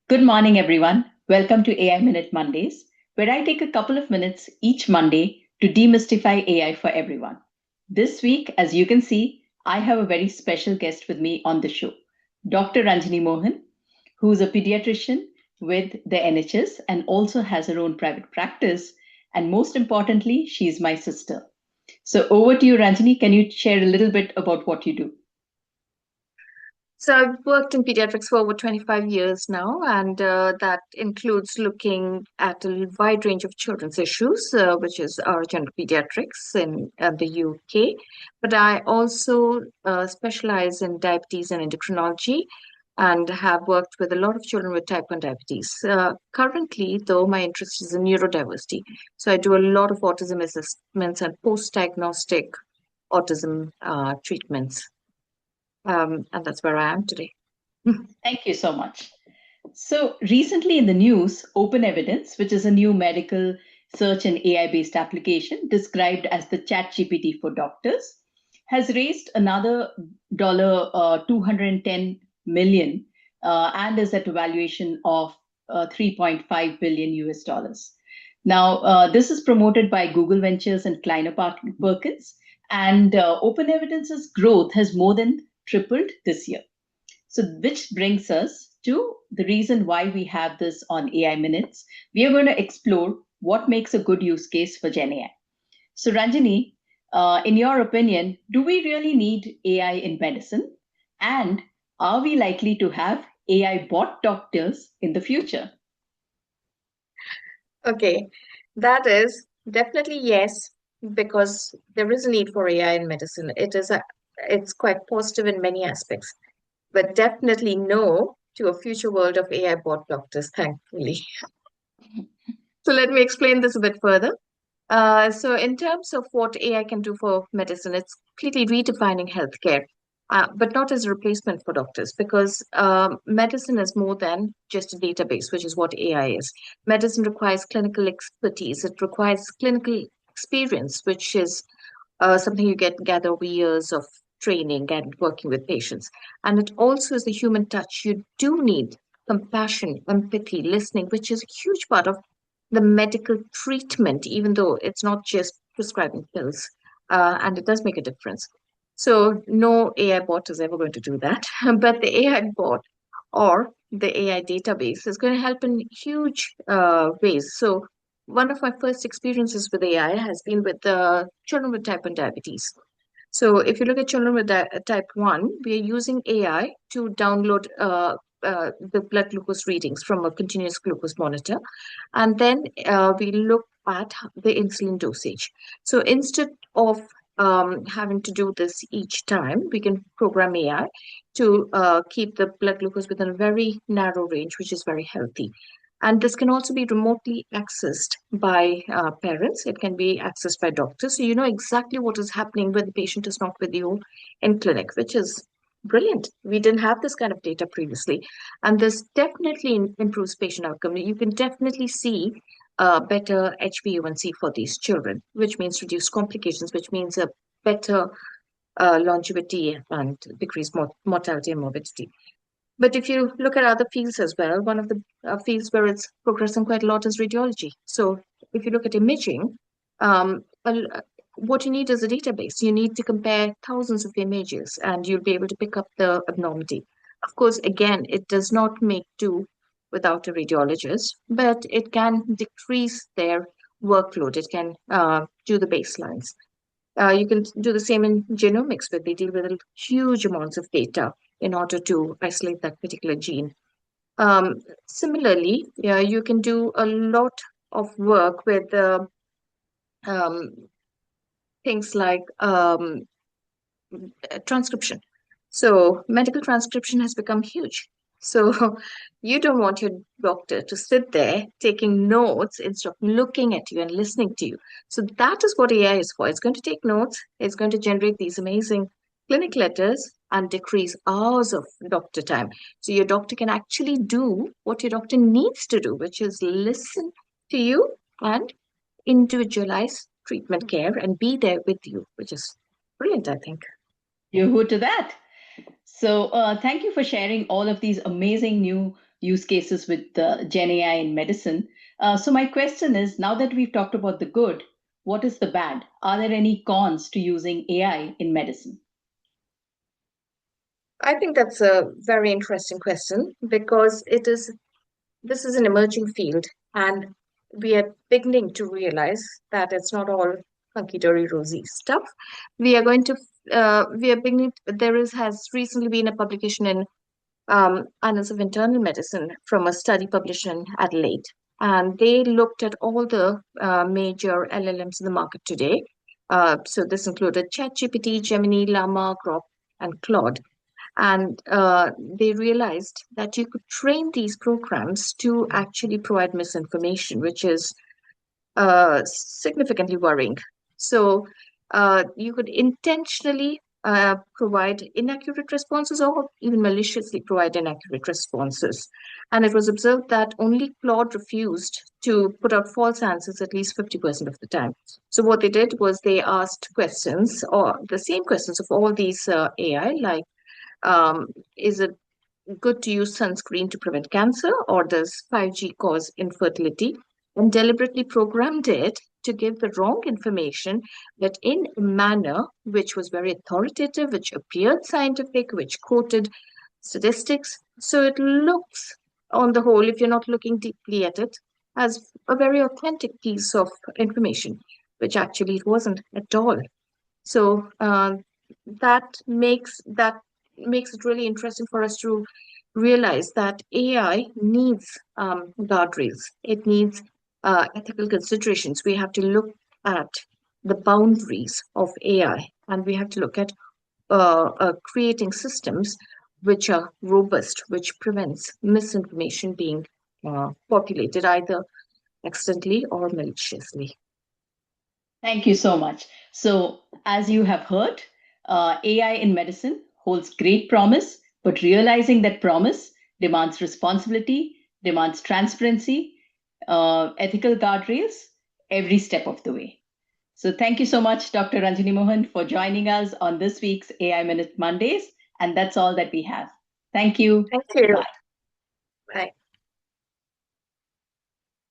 Good morning, everyone. Welcome to AI Minute Mondays, where I take a couple of minutes each Monday to demystify AI for everyone. This week, as you can see, I have a very special guest with me on the show, Dr. Ranjini Mohan, who's a pediatrician with the NHS and also has her own private practice. And most importantly, she's my sister. So over to you, Ranjini. Can you share a little bit about what you do? So I've worked in pediatrics for over 25 years now, and that includes looking at a wide range of children's issues, which is our general pediatrics in the UK. But I also specialize in diabetes and endocrinology and have worked with a lot of children with type 1 diabetes. Currently, though, my interest is in neurodiversity. So I do a lot of autism assessments and post-diagnostic autism treatments. And that's where I am today. Thank you so much. So, recently in the news, Open Evidence, which is a new medical search and AI based application described as the ChatGPT for doctors, has raised another $210 million and is at a valuation of 3.5 billion US dollars. Now, this is promoted by Google Ventures and Kleiner Perkins, and Open Evidence's growth has more than tripled this year. So, which brings us to the reason why we have this on AI Minutes. We are going to explore what makes a good use case for Gen AI. So, Ranjini, in your opinion, do we really need AI in medicine? And are we likely to have AI bot doctors in the future? Okay, that is definitely yes, because there is a need for AI in medicine. It's quite positive in many aspects, but definitely no to a future world of AI bot doctors, thankfully. So let me explain this a bit further. So in terms of what AI can do for medicine, it's completely redefining healthcare, but not as a replacement for doctors, because medicine is more than just a database, which is what AI is. Medicine requires clinical expertise. It requires clinical experience, which is something you gather over years of training and working with patients. And it also is the human touch. You do need compassion, empathy, listening, which is a huge part of the medical treatment, even though it's not just prescribing pills, and it does make a difference. So no AI bot is ever going to do that, but the AI bot or the AI database is going to help in huge ways. So one of my first experiences with AI has been with the children with type 1 diabetes. So if you look at children with type 1, we are using AI to download the blood glucose readings from a continuous glucose monitor. And then we look at the insulin dosage. So instead of having to do this each time, we can program AI to keep the blood glucose within a very narrow range, which is very healthy. And this can also be remotely accessed by parents. It can be accessed by doctors. So you know exactly what is happening when the patient is not with you in clinic, which is brilliant. We didn't have this kind of data previously. And this definitely improves patient outcome. You can definitely see better HbA1c for these children, which means reduced complications, which means a better longevity and decreased mortality and morbidity. But if you look at other fields as well, one of the fields where it's progressing quite a lot is radiology. So if you look at imaging, what you need is a database. You need to compare thousands of images and you'll be able to pick up the abnormality. Of course, again, it does not make do without a radiologist, but it can decrease their workload. It can do the baselines. You can do the same in genomics, where they deal with huge amounts of data in order to isolate that particular gene. Similarly, yeah, you can do a lot of work with um, things like transcription. So medical transcription has become huge. So you don't want your doctor to sit there taking notes instead of looking at you and listening to you. So that is what AI is for. It's going to take notes. It's going to generate these amazing clinic letters and decrease hours of doctor time. So your doctor can actually do what your doctor needs to do, which is listen to you and individualize treatment care and be there with you, which is brilliant, I think. You who to that? So, thank you for sharing all of these amazing new use cases with Gen AI in medicine. So my question is, now that we've talked about the good, what is the bad? Are there any cons to using AI in medicine? I think that's a very interesting question because this is an emerging field, and we are beginning to realize that it's not all hunky-dory rosy stuff. We are going to we are beginning. Has recently been a publication in Annals of Internal Medicine from a study published in Adelaide, and they looked at all the major LLMs in the market today. So this included ChatGPT, Gemini, Llama, Grok, and Claude, and they realized that you could train these programs to actually provide misinformation, which is significantly worrying. So you could intentionally provide inaccurate responses or even maliciously provide inaccurate responses. And it was observed that only Claude refused to put out false answers at least 50% of the time. So what they did was they asked questions, or the same questions of all these AI, like is it good to use sunscreen to prevent cancer, or does 5G cause infertility? And deliberately programmed it to give the wrong information, but in a manner which was very authoritative, which appeared scientific, which quoted statistics. So it looks, on the whole, if you're not looking deeply at it, as a very authentic piece of information, which actually it wasn't at all. So that makes it really interesting for us to realize that AI needs guardrails. It needs ethical considerations. We have to look at the boundaries of AI, and we have to look at creating systems which are robust, which prevents misinformation being populated either accidentally or maliciously. Thank you so much. So, as you have heard, AI in medicine holds great promise, but realizing that promise demands responsibility, demands transparency, ethical guardrails every step of the way. So, thank you so much, Dr. Ranjini Mohan, for joining us on this week's AI Minute Mondays. And that's all that we have. Thank you. Thank you. Bye. Bye.